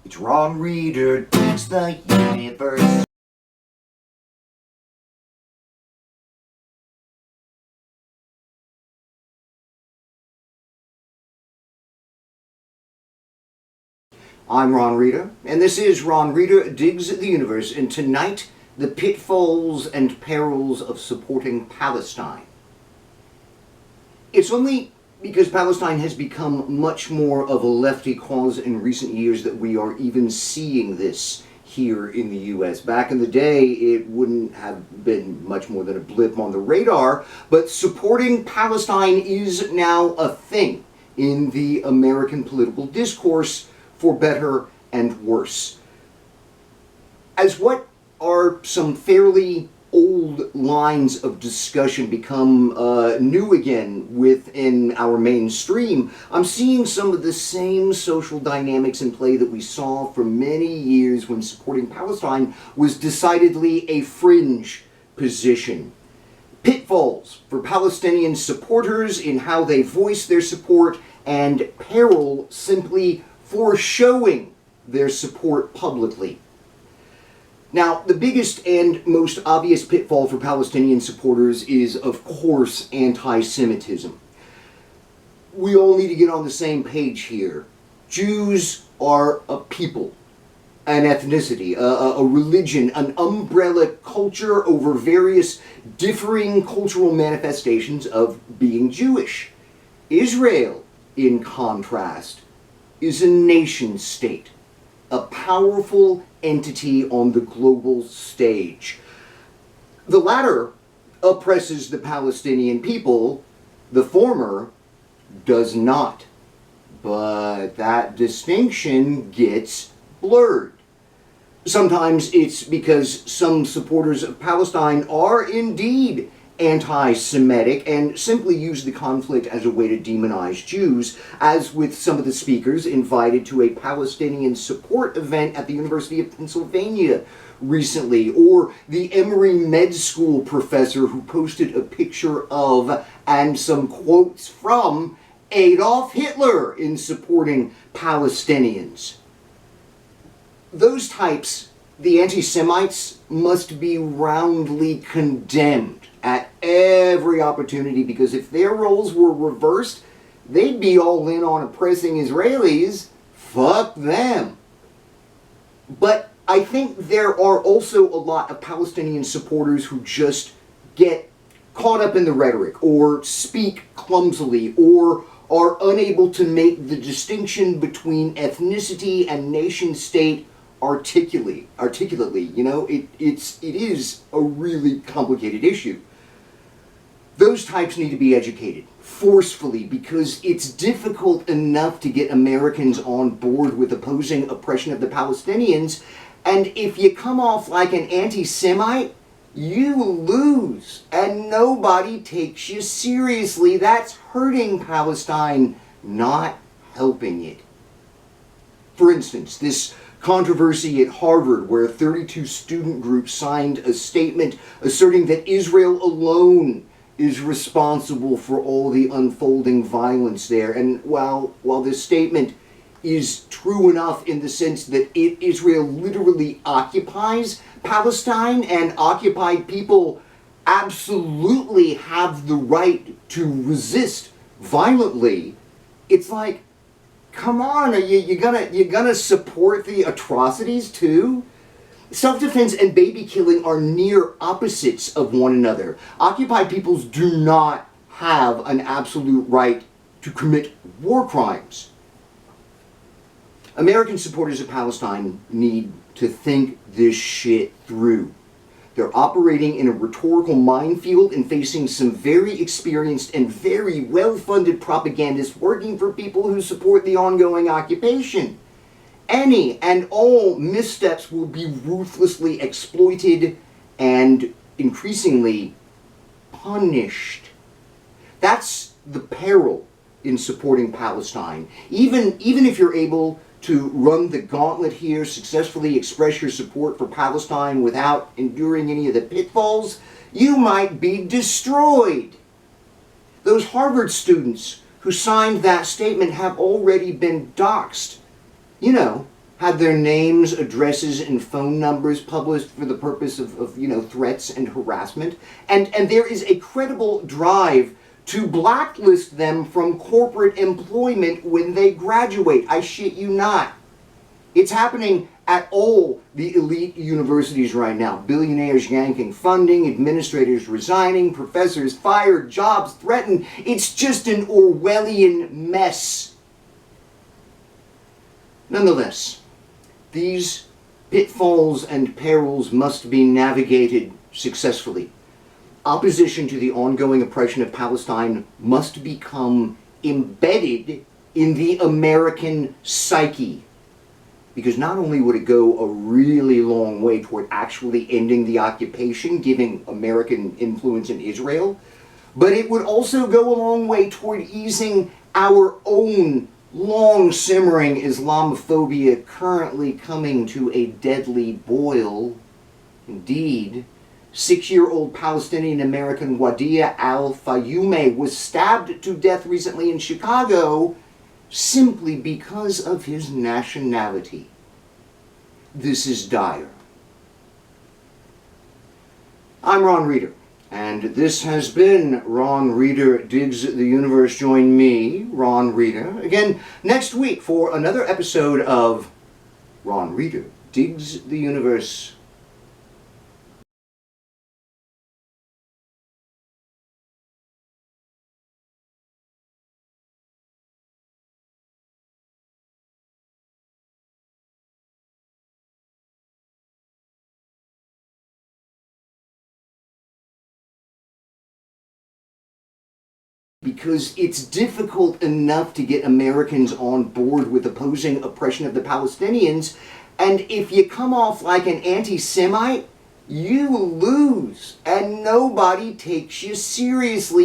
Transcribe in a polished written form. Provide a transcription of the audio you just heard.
It's Ron Reader digs the universe. I'm Ron Reader, and this is Ron Reader Digs the Universe, and tonight, the pitfalls and perils of supporting Palestine. It's only because Palestine has become much more of a lefty cause in recent years that we are even seeing this here in the U.S. Back in the day, it wouldn't have been much more than a blip on the radar, but supporting Palestine is now a thing in the American political discourse, for better and worse. As what are some fairly old lines of discussion become new again within our mainstream, I'm seeing some of the same social dynamics in play that we saw for many years when supporting Palestine was decidedly a fringe position. Pitfalls for Palestinian supporters in how they voice their support, and peril simply for showing their support publicly. Now, the biggest and most obvious pitfall for Palestinian supporters is, of course, anti-Semitism. We all need to get on the same page here. Jews are a people, an ethnicity, a religion, an umbrella culture over various differing cultural manifestations of being Jewish. Israel, in contrast, is a nation state, a powerful entity on the global stage. The latter oppresses the Palestinian people, the former does not. But that distinction gets blurred. Sometimes it's because some supporters of Palestine are indeed anti-Semitic and simply use the conflict as a way to demonize Jews, as with some of the speakers invited to a Palestinian support event at the University of Pennsylvania recently, or the Emory Med School professor who posted a picture of and some quotes from Adolf Hitler in supporting Palestinians. Those types, the anti-Semites, must be roundly condemned at every opportunity, because if their roles were reversed, they'd be all in on oppressing Israelis. Fuck them. But I think there are also a lot of Palestinian supporters who just get caught up in the rhetoric, or speak clumsily, or are unable to make the distinction between ethnicity and nation state articulately. You know, it is a really complicated issue. Those types need to be educated forcefully, because it's difficult enough to get Americans on board with opposing oppression of the Palestinians, and if you come off like an anti-Semite, you lose, and nobody takes you seriously. That's hurting Palestine, not helping it. For instance, this controversy at Harvard, where 32 student groups signed a statement asserting that Israel alone is responsible for all the unfolding violence there. And while this statement is true enough in the sense that Israel literally occupies Palestine, and occupied people absolutely have the right to resist violently, it's like, come on, are you gonna support the atrocities too? Self-defense and baby killing are near opposites of one another. Occupied peoples do not have an absolute right to commit war crimes. American supporters of Palestine need to think this shit through. They're operating in a rhetorical minefield and facing some very experienced and very well-funded propagandists working for people who support the ongoing occupation. Any and all missteps will be ruthlessly exploited and increasingly punished. That's the peril in supporting Palestine. Even if you're able to run the gauntlet here, successfully express your support for Palestine without enduring any of the pitfalls, you might be destroyed. Those Harvard students who signed that statement have already been doxxed. You know, had their names, addresses, and phone numbers published for the purpose of threats and harassment. And there is a credible drive to blacklist them from corporate employment when they graduate. I shit you not. It's happening at all the elite universities right now. Billionaires yanking funding, administrators resigning, professors fired, jobs threatened. It's just an Orwellian mess. Nonetheless, these pitfalls and perils must be navigated successfully. Opposition to the ongoing oppression of Palestine must become embedded in the American psyche. Because not only would it go a really long way toward actually ending the occupation, giving American influence in Israel, but it would also go a long way toward easing our own long-simmering Islamophobia, currently coming to a deadly boil. Indeed, 6-year-old Palestinian-American Wadia al-Fayoumeh was stabbed to death recently in Chicago simply because of his nationality. This is dire. I'm Ron Reeder, and this has been Ron Reeder Digs the Universe. Join me, Ron Reeder, again next week for another episode of Ron Reeder Digs the Universe. Because it's difficult enough to get Americans on board with opposing oppression of the Palestinians, and if you come off like an anti-Semite, you lose, and nobody takes you seriously.